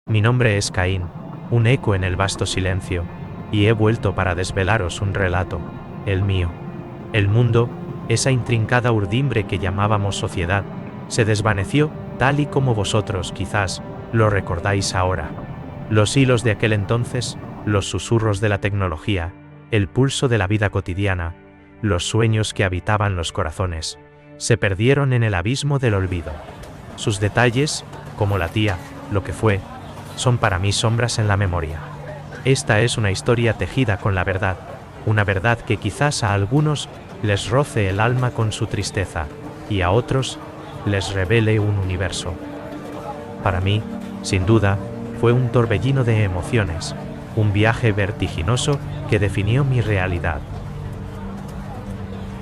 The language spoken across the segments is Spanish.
Mi nombre es Caín, un eco en el vasto silencio, y he vuelto para desvelaros un relato, el mío. El mundo, esa intrincada urdimbre que llamábamos sociedad, se desvaneció tal y como vosotros quizás lo recordáis ahora. Los hilos de aquel entonces, los susurros de la tecnología, el pulso de la vida cotidiana, los sueños que habitaban los corazones, se perdieron en el abismo del olvido. Sus detalles, como la tía, lo que fue, son para mí sombras en la memoria. Esta es una historia tejida con la verdad, una verdad que quizás a algunos les roce el alma con su tristeza, y a otros les revele un universo. Para mí, sin duda, fue un torbellino de emociones, un viaje vertiginoso que definió mi realidad.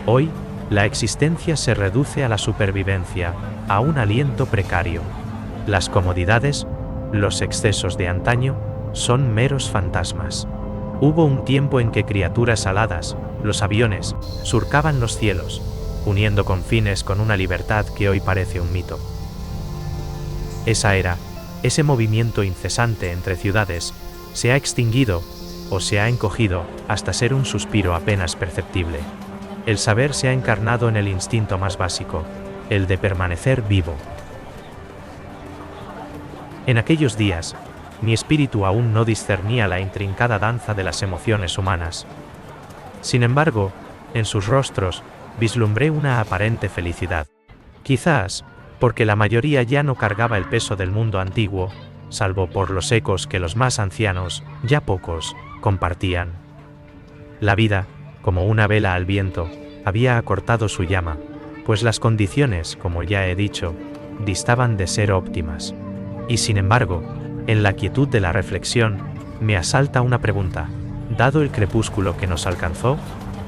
Hoy, la existencia se reduce a la supervivencia, a un aliento precario. Las comodidades, los excesos de antaño, son meros fantasmas. Hubo un tiempo en que criaturas aladas, los aviones, surcaban los cielos, uniendo confines con una libertad que hoy parece un mito. Esa era, ese movimiento incesante entre ciudades, se ha extinguido, o se ha encogido, hasta ser un suspiro apenas perceptible. El saber se ha encarnado en el instinto más básico, el de permanecer vivo. En aquellos días, mi espíritu aún no discernía la intrincada danza de las emociones humanas. Sin embargo, en sus rostros, vislumbré una aparente felicidad. Quizás, porque la mayoría ya no cargaba el peso del mundo antiguo, salvo por los ecos que los más ancianos, ya pocos, compartían. La vida, como una vela al viento, había acortado su llama, pues las condiciones, como ya he dicho, distaban de ser óptimas. Y sin embargo, en la quietud de la reflexión, me asalta una pregunta. Dado el crepúsculo que nos alcanzó,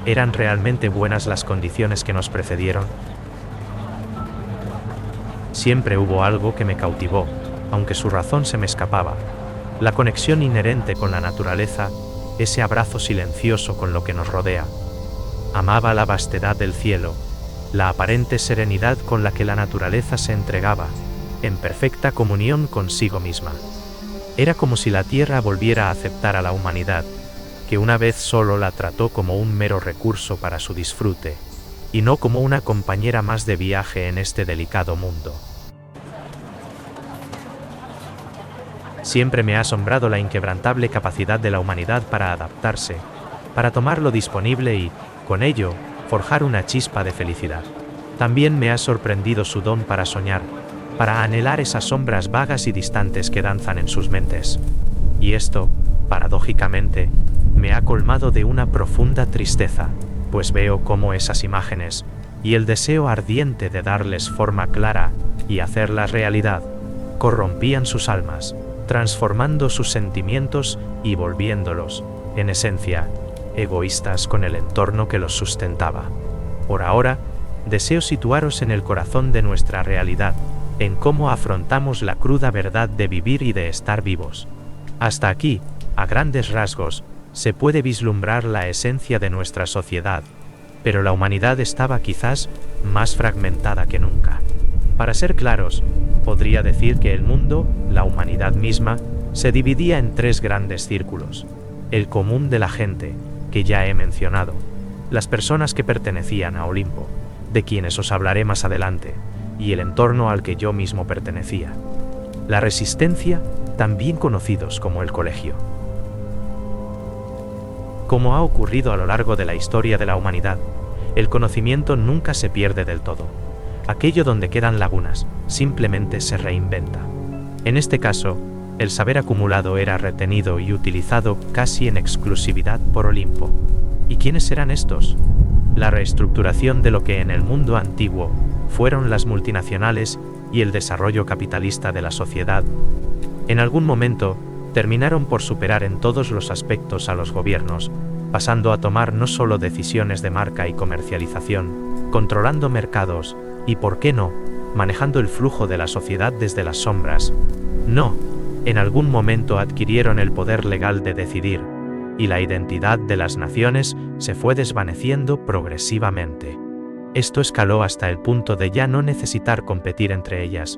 ¿eran realmente buenas las condiciones que nos precedieron? Siempre hubo algo que me cautivó, aunque su razón se me escapaba. La conexión inherente con la naturaleza, ese abrazo silencioso con lo que nos rodea. Amaba la vastedad del cielo, la aparente serenidad con la que la naturaleza se entregaba, en perfecta comunión consigo misma. Era como si la tierra volviera a aceptar a la humanidad, que una vez solo la trató como un mero recurso para su disfrute, y no como una compañera más de viaje en este delicado mundo. Siempre me ha asombrado la inquebrantable capacidad de la humanidad para adaptarse, para tomar lo disponible y, con ello, forjar una chispa de felicidad. También me ha sorprendido su don para soñar, para anhelar esas sombras vagas y distantes que danzan en sus mentes. Y esto, paradójicamente, me ha colmado de una profunda tristeza, pues veo cómo esas imágenes, y el deseo ardiente de darles forma clara y hacerlas realidad, corrompían sus almas, transformando sus sentimientos y volviéndolos, en esencia, egoístas con el entorno que los sustentaba. Por ahora, deseo situaros en el corazón de nuestra realidad, en cómo afrontamos la cruda verdad de vivir y de estar vivos. Hasta aquí, a grandes rasgos, se puede vislumbrar la esencia de nuestra sociedad, pero la humanidad estaba quizás más fragmentada que nunca. Para ser claros, podría decir que el mundo, la humanidad misma, se dividía en tres grandes círculos. El común de la gente, que ya he mencionado, las personas que pertenecían a Olimpo, de quienes os hablaré más adelante, y el entorno al que yo mismo pertenecía. La resistencia, también conocidos como el colegio. Como ha ocurrido a lo largo de la historia de la humanidad, el conocimiento nunca se pierde del todo. Aquello donde quedan lagunas, simplemente se reinventa. En este caso, el saber acumulado era retenido y utilizado casi en exclusividad por Olimpo. ¿Y quiénes serán estos? La reestructuración de lo que en el mundo antiguo fueron las multinacionales y el desarrollo capitalista de la sociedad. En algún momento, terminaron por superar en todos los aspectos a los gobiernos, pasando a tomar no solo decisiones de marca y comercialización, controlando mercados, y por qué no, manejando el flujo de la sociedad desde las sombras. No, en algún momento adquirieron el poder legal de decidir, y la identidad de las naciones se fue desvaneciendo progresivamente. Esto escaló hasta el punto de ya no necesitar competir entre ellas,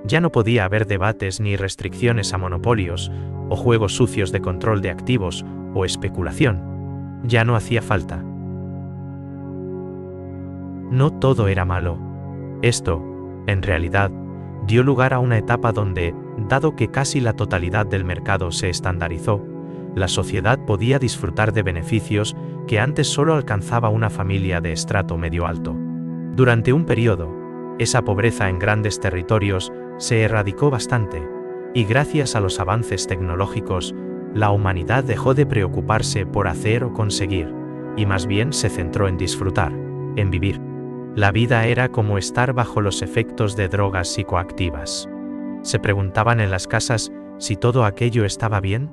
Ya no podía haber debates ni restricciones a monopolios, o juegos sucios de control de activos, o especulación. Ya no hacía falta. No todo era malo. Esto, en realidad, dio lugar a una etapa donde, dado que casi la totalidad del mercado se estandarizó, la sociedad podía disfrutar de beneficios que antes solo alcanzaba una familia de estrato medio alto. Durante un periodo, esa pobreza en grandes territorios se erradicó bastante, y gracias a los avances tecnológicos, la humanidad dejó de preocuparse por hacer o conseguir, y más bien se centró en disfrutar, en vivir. La vida era como estar bajo los efectos de drogas psicoactivas. Se preguntaban en las casas si todo aquello estaba bien.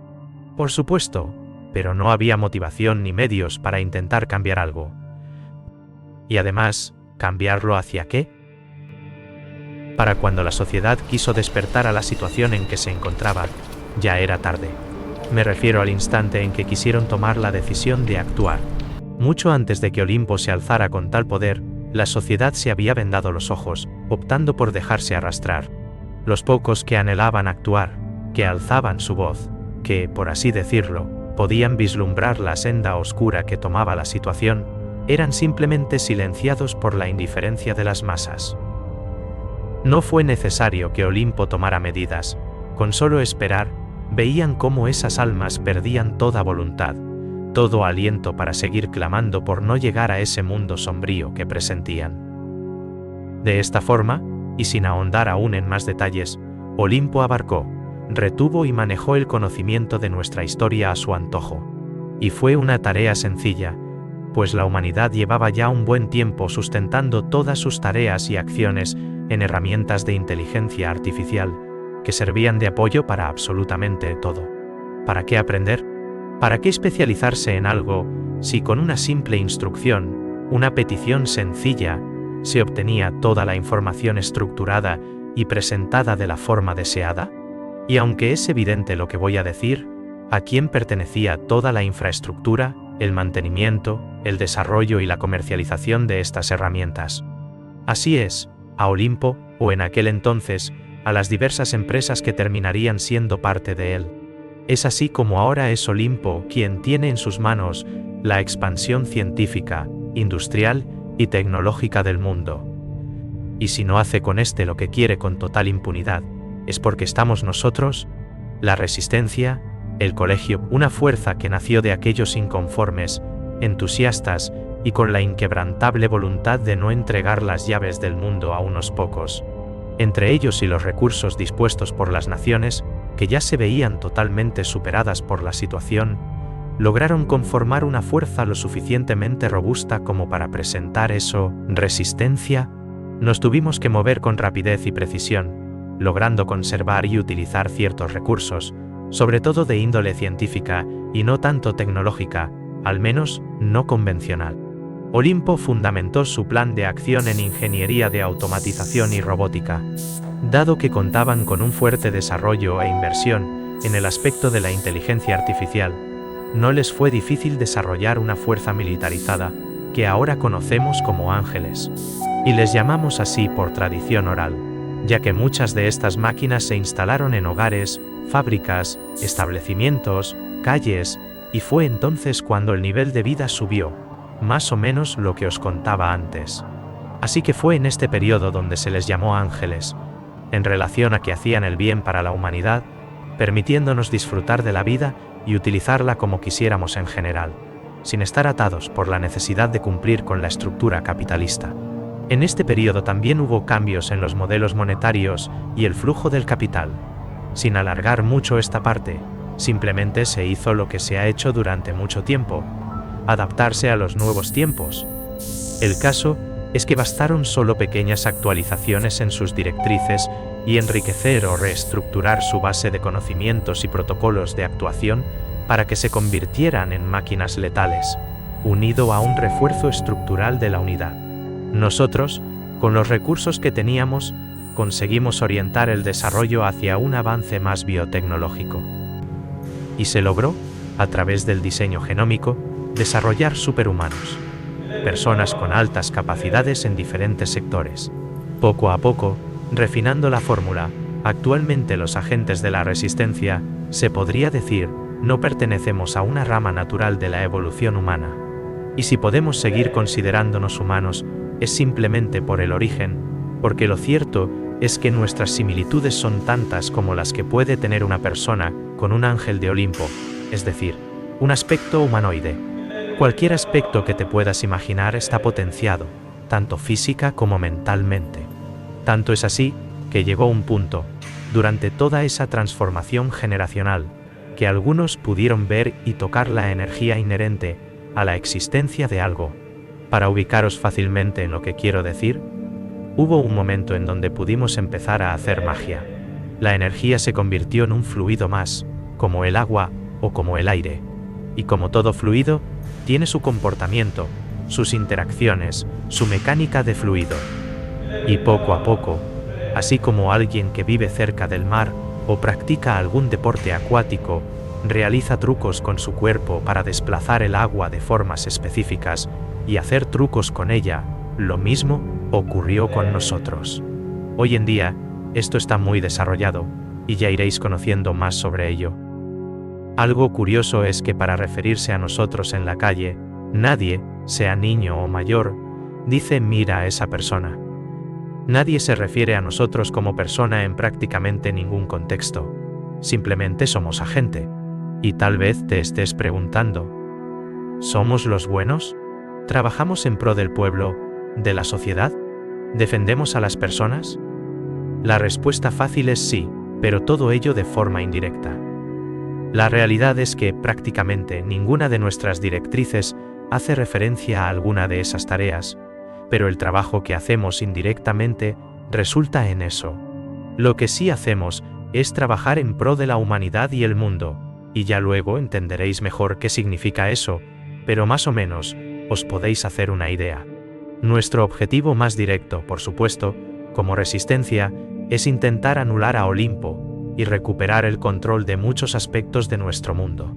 Por supuesto, pero no había motivación ni medios para intentar cambiar algo. Y además, ¿cambiarlo hacia qué? Para cuando la sociedad quiso despertar a la situación en que se encontraba, ya era tarde. Me refiero al instante en que quisieron tomar la decisión de actuar. Mucho antes de que Olimpo se alzara con tal poder, la sociedad se había vendado los ojos, optando por dejarse arrastrar. Los pocos que anhelaban actuar, que alzaban su voz, que, por así decirlo, podían vislumbrar la senda oscura que tomaba la situación, eran simplemente silenciados por la indiferencia de las masas. No fue necesario que Olimpo tomara medidas, con solo esperar, veían cómo esas almas perdían toda voluntad, todo aliento para seguir clamando por no llegar a ese mundo sombrío que presentían. De esta forma, y sin ahondar aún en más detalles, Olimpo abarcó, retuvo y manejó el conocimiento de nuestra historia a su antojo. Y fue una tarea sencilla, pues la humanidad llevaba ya un buen tiempo sustentando todas sus tareas y acciones en herramientas de inteligencia artificial, que servían de apoyo para absolutamente todo. ¿Para qué aprender? ¿Para qué especializarse en algo, si con una simple instrucción, una petición sencilla, se obtenía toda la información estructurada y presentada de la forma deseada? Y aunque es evidente lo que voy a decir, ¿a quién pertenecía toda la infraestructura, el mantenimiento, el desarrollo y la comercialización de estas herramientas? Así es, a Olimpo, o en aquel entonces, a las diversas empresas que terminarían siendo parte de él. Es así como ahora es Olimpo quien tiene en sus manos la expansión científica, industrial y tecnológica del mundo. Y si no hace con este lo que quiere con total impunidad, es porque estamos nosotros, la resistencia, el colegio, una fuerza que nació de aquellos inconformes, entusiastas y con la inquebrantable voluntad de no entregar las llaves del mundo a unos pocos. Entre ellos y los recursos dispuestos por las naciones, que ya se veían totalmente superadas por la situación, lograron conformar una fuerza lo suficientemente robusta como para presentar eso, resistencia. Nos tuvimos que mover con rapidez y precisión, logrando conservar y utilizar ciertos recursos, sobre todo de índole científica y no tanto tecnológica, al menos no convencional. Olimpo fundamentó su plan de acción en ingeniería de automatización y robótica. Dado que contaban con un fuerte desarrollo e inversión en el aspecto de la inteligencia artificial, no les fue difícil desarrollar una fuerza militarizada, que ahora conocemos como ángeles. Y les llamamos así por tradición oral, ya que muchas de estas máquinas se instalaron en hogares, fábricas, establecimientos, calles, y fue entonces cuando el nivel de vida subió, más o menos lo que os contaba antes. Así que fue en este periodo donde se les llamó ángeles, en relación a que hacían el bien para la humanidad, permitiéndonos disfrutar de la vida y utilizarla como quisiéramos en general, sin estar atados por la necesidad de cumplir con la estructura capitalista. En este periodo también hubo cambios en los modelos monetarios y el flujo del capital. Sin alargar mucho esta parte, simplemente se hizo lo que se ha hecho durante mucho tiempo: adaptarse a los nuevos tiempos. El caso es que bastaron solo pequeñas actualizaciones en sus directrices y enriquecer o reestructurar su base de conocimientos y protocolos de actuación para que se convirtieran en máquinas letales, unido a un refuerzo estructural de la unidad. Nosotros, con los recursos que teníamos, conseguimos orientar el desarrollo hacia un avance más biotecnológico. Y se logró, a través del diseño genómico, desarrollar superhumanos, personas con altas capacidades en diferentes sectores. Poco a poco, refinando la fórmula, Actualmente los agentes de la resistencia, se podría decir, no pertenecemos a una rama natural de la evolución humana. Y si podemos seguir considerándonos humanos, es simplemente por el origen, porque lo cierto es que nuestras similitudes son tantas como las que puede tener una persona con un ángel de Olimpo, es decir, un aspecto humanoide. Cualquier aspecto que te puedas imaginar está potenciado, tanto física como mentalmente. Tanto es así, que llegó un punto, durante toda esa transformación generacional, que algunos pudieron ver y tocar la energía inherente a la existencia de algo. Para ubicaros fácilmente en lo que quiero decir, hubo un momento en donde pudimos empezar a hacer magia. La energía se convirtió en un fluido más, como el agua o como el aire. Y como todo fluido, tiene su comportamiento, sus interacciones, su mecánica de fluido. Y poco a poco, así como alguien que vive cerca del mar o practica algún deporte acuático, realiza trucos con su cuerpo para desplazar el agua de formas específicas y hacer trucos con ella, lo mismo ocurrió con nosotros. Hoy en día, esto está muy desarrollado, y ya iréis conociendo más sobre ello. Algo curioso es que para referirse a nosotros en la calle, nadie, sea niño o mayor, dice mira a esa persona. Nadie se refiere a nosotros como persona en prácticamente ningún contexto. Simplemente somos agente. Y tal vez te estés preguntando, ¿somos los buenos? ¿Trabajamos en pro del pueblo, de la sociedad? ¿Defendemos a las personas? La respuesta fácil es sí, pero todo ello de forma indirecta. La realidad es que prácticamente ninguna de nuestras directrices hace referencia a alguna de esas tareas, pero el trabajo que hacemos indirectamente resulta en eso. Lo que sí hacemos es trabajar en pro de la humanidad y el mundo, y ya luego entenderéis mejor qué significa eso, pero más o menos os podéis hacer una idea. Nuestro objetivo más directo, por supuesto, como resistencia, es intentar anular a Olimpo y recuperar el control de muchos aspectos de nuestro mundo.